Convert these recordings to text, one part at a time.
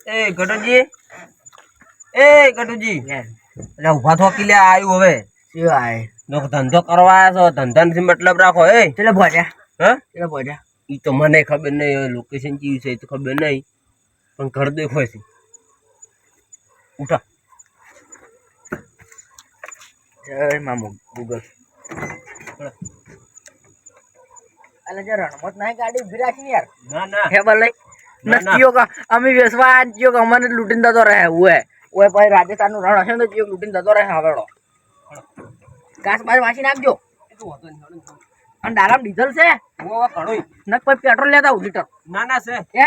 એ ગટુજી, એ ગટુજી, એટલે ઉભા થો કે આયુ હવે શું આય નો ધંધો કરવા આવ્યા છો, ધંધાથી મતલબ રાખો. એ ચલો ભોજા હા ચલો ભોજા ઈ તો મને ખબર નહીં, લોકેશન કેવી છે તો ખબર નહીં, પણ ઘર દેખાય છે. ઉઠા જય મામુ ગૂગલ અલે જે રણમત નહીં ગાડી ઉભી રાખી યાર. ના ના હે બોલ નસ્તીઓ કા અમે વેસવા આજો કે અમને લૂટીને જતો રહે ઓય ભાઈ રાજસ્થાન નું રણ હશે ને તો જીઓ લૂટીને જતો રહે હવેડો ઘાસ બાર વાસી નાખજો. અને ડાલામ ડીઝલ છે ઘણું. નક પછી પેટ્રોલ લેતા આવું લીટર. ના ના છે હે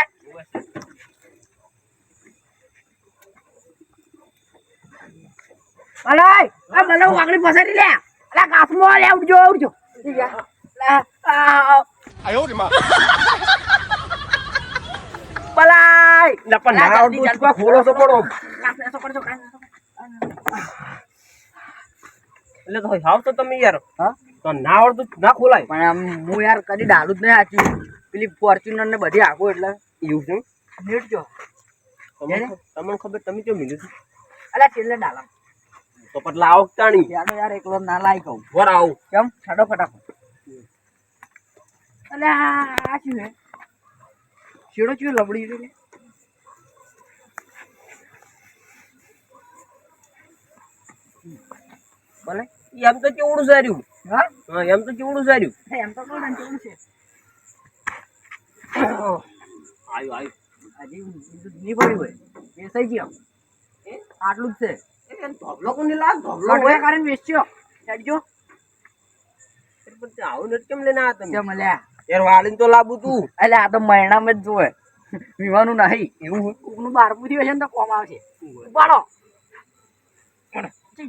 અલાય આ બલો વાગડી પસારી લે અલા ઘાસમાં લે આવજો બલાય લપન ના આવડું છું, કોઈ ખોલો છો પડો એટલે તો હાવ તો તમે યાર હા તો ના આવડતું ના ખોલાય. પણ આમ હું યાર કદી ડાલું જ નહીં સાચી પેલી ફોર્ચ્યુનર ને બધી આખું એટલે એવું છે નેટ જો તમને ખબર તમે કેમ મિલ્યું છે અલા છેલ્લે ડાલા તો પટલા આવો તાણી યાર યાર એકલો ના લાઈ કહું વર આવું કેમ છાડો ફટાફટ અલે આ શું હે છેડો ચિયો લબડી રે બોલે એમ તો કેવડું સાર્યું. હા હા એમ તો કેવડું સાર્યું. એમ તો કહું ને કેવું છે આયુ આયુ હજી નહીં પડ્યું હોય વેસાઈ ગયો આટલું જ છે ધોબલો કોને લાગ ધોબલો લોહે કરીને વેચ્યો ચડજો આવું નથી કેમ લઈને આ તમે કેમ મળ્યા યાર વાળીને તો લાવું તું એટલે આ તો મહિનામાં જ જોવે વિવાનું નહીં એવું કોકનું બારમું થયું હશે ને તો કોમ આવશે ઉપાડો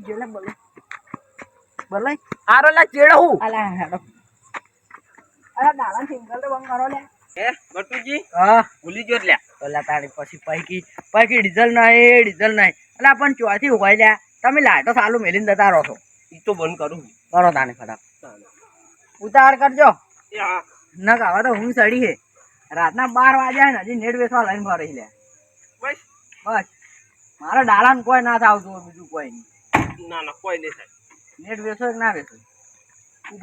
જેલે બોલે બોલે આરો લા ચેડો હું અલા હેડો અલા દાડા સિંગલ તો બંધ કરો લે હે બટુજી હા ભૂલી ગયો એટલે ઓલા તારી પછી પૈકી ડીઝલ નહીં એટલે પણ ચોથી ઉભાઈ લ્યા તમે લાઈટો સાલું મેલીને જતા રહો છો ઈ તો બંધ કરું કરો તાને ફટાફટ ઉતાવળ કરજો એ હા ન કાવા તો હું સડી હે રાતના 12 વાગ્યા ને હજી નેટ વેચવા લઈને ફરી લે બસ બસ મારા ડાલાને કોઈ ના થાવતું બીજું કોઈ નહીં ના ના કોઈ નહીં થાય નેટ વેચો કે ના વેચો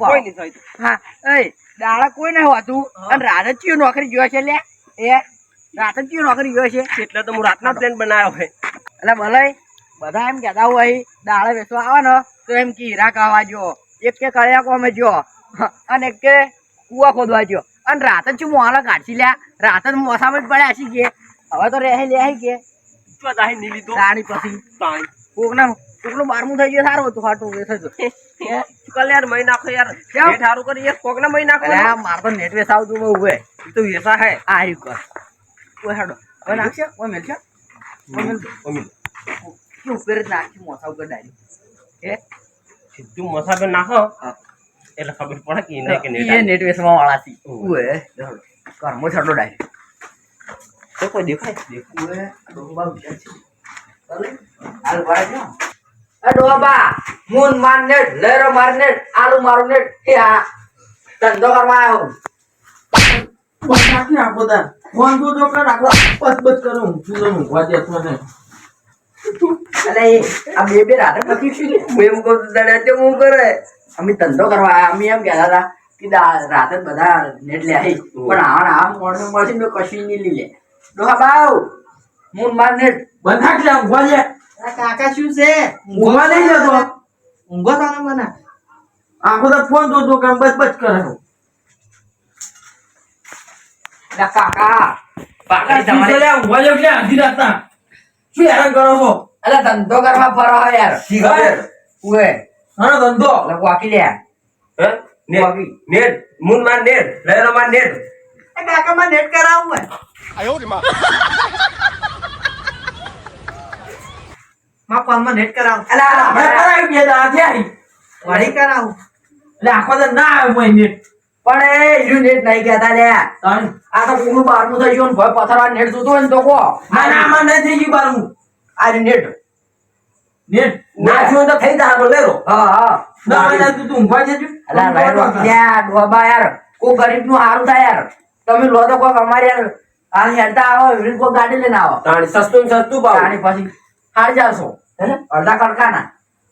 કોઈ નહીં થાય હા એ ડાળા કોઈ નહીં હોતું અને રાતે ચિયો નોકરી જોયો છે લે એ રાતે ચિયો નોકરી જોયો છે એટલે તો હું રાતના પ્લાન બનાવ્યો છે. એટલે ભલે બધા એમ કહેતા હોય દાળે વેચવા આવે ને તો એમ કે હીરા કાવા જો એક કે કળિયા કોમે જો અને એક કે કુવા ખોદવા જો અને રાતે જ મોહાલા કાઢી લ્યા રાતે જ મોસામાં જ પડ્યા છીએ કે હવે તો રહે લે કે તો દાહી નહીં લીધો રાણી પછી તાણી કોકનું 12મું થઈ ગયું સારું હતું હાટું વેચજો કલ યાર મહી નાખો યાર કેમ? નેટ હારું કરી એક કોકના મહી નાખો અરે મારે તો નેટ વેચાવતું બહુ હોય ઈ તો વેસા હે આ રહ્યું કર ઓય હેડો ઓય નાખશે ઓય મેલશે ઓય મેલ અમીલ કે ઉપર જ નાખી મોસા ઉપર ડાયરી એ સીધું મસાબે નાખો હા એટલે ખબર પડે કે નહીં કે નેટ એ નેટ વેચવા વાળા છે ઓય હેડો કરમો છડો ડાયરી તો કોઈ દેખાય ઓય ડોબા ઉઠ્યા છે ચાલે હાલ ભાઈ જો એ ડોબા મૂન માર નેટ લેરો માર નેટ આલુ મારું નેટ એ આ ધંધો કરવા આવ્યો બસ નાખી આપો તાર ફોન તો જો કર રાખો બસ કરું પૂરો ઊંઘવા દેતો ને અલે આ બે રાતે પછી શું હું એમ કહું દાડે તો હું કરે અમે ધંધો કરવા આયા અમે એમ કહેતા હતા કે રાતે બધા નેટ લે આવી પણ આમ મોડું મળશે તો કશું નહીં લી લે ડોહા બાવ મૂન માર નેટ બંધા કે ઊંઘવા દે કાકા શું છે ઊંઘવા નહીં જતો ઊંઘો તો મને આખો તો ફોન તો કામ બસ કરે કાકા કાકા તમારે લે ઊંઘવા દે કે આધી રાતના શું હેરાન કરો છો અલે ધંધો કરવા ફરો યાર ઠીક છે ઉએ હા ધંધો લગવાકી લે હે નેટ નેટ મૂન માર નેટ લેરો માર નેટ એ કાકા માં નેટ કરાવું હે માં ફોન માં નેટ કરાવું અલા આપણે કરાવી બે દા થયા વળી કરાવું એટલે આખો તો ના આવે મહિને પણ એ હીરો નેટ નહીં કહેતા લે તાણ આ તો કોનું 12મું થઈ ગયું ને ભાઈ પથરા નેટ જોતું હોય ને તો કો ના ના માં નહીં થઈ ગયું બારું આ નેટ નેટ નાખ્યું તો થઈ જાય લેરો હા હા ના ના તું ઊંઘવા જજો અલા લાઈરો લ્યા ડોબા યાર કો ગરીબ નું હારું થાય યાર તમે લો તો કોક અમારે યાર આ હેડતા આવો એવી કોઈ ગાડી લઈને આવો તાણી સસ્તું ને સસ્તું ભાવ તાણી પછી 450 અડધા કટકાના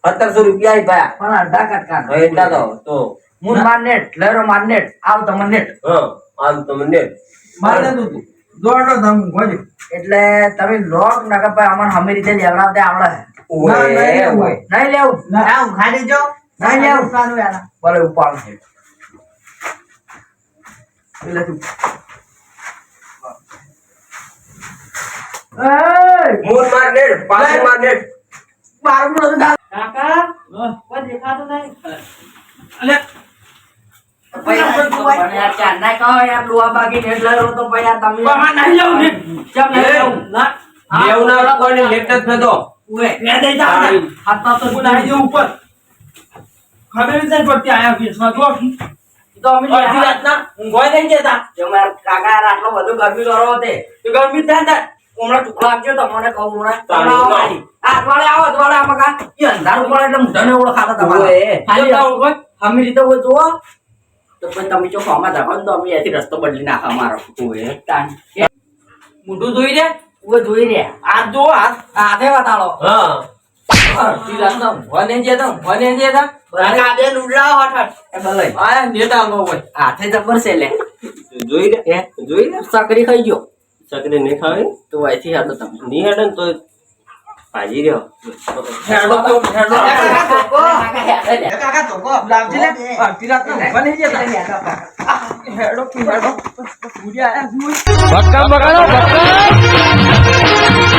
1700 રૂપિયા ઈ ભાયા પણ અડધા કટકાના હવે એટલા તો હું મારનેટ લેરો મારનેટ આવ તમને નેટ હા આમ તમને મારે તું દોડો ધમ ગોજો એટલે તમે લોક નગર પર અમન હમે રીતે લેવડાવતે આવડે ના, નહીં લેવું હોય. નહીં લેવું ના હું ખાડી જો નહીં લેવું ભલે ઉપાડ છે એટલે તું મૂળ માર નેટ પાછું માર નેટ બારું બધું થા- પછી પણ યાર ચાર ના કહો યાર લુવા બાકી નેટ લેવો તો પછી યાર તમે ચમ નહીં લેવું દેવના કોઈને નેટ જ નતો ઉએ હાથ તો ઉડાઈ દે ઉપર ખબર નથી પડતી આયા ફીસમાં જો તો અમે અડધી રાતના ઊંઘવાય નહીં દેતા તમાર કાકા યાર આટલો બધો ગરમી કરો તે તો ગરમી થાય ને હમણાં ટુકડા આપજો તમને કહું હમણાં તાળી આવો નો. ખાલી. આ અઠવાડિયે આવો અઠવાડિયે આમાં કા એ અંધારું પડે એટલે મુઢાને ઓળખાતા તમારે ઓએ. ખાલી જતા ઊંઘવાય. અમે રીતે હોય જુઓ તો પછી તમે જો ફોમાં જાઓ ને તો અમે અહીંથી રસ્તો બદલી નાખા મારો મોઢું જોઈ રે ઉએ જોઈ રહ્યા હાથ જો હાથ હાથે બતાડો હા અડધી રાતના ઊંઘવા નહીં દેતા કાકા બે લુડલા હઠ એ ભલે આયા નેટ આલો હોય હાથે જબર છે લે જોઈ રે એ જોઈ રે સકરી ખાઈ ગયો ચકરી નહીં ખાવી તો અહીંથી હાલો તમે નહીં હેડે ને તો ભાજી રહ્યો હેડો તો હેડો કાકા હેડે લે. કાકા તો કો લાવજે લે અડધી રાતના ઊંઘવા નહીં દેતા હેડો કી હેડો ઉડ્યા આયા ભક્કમ બગાડો ભક્કમ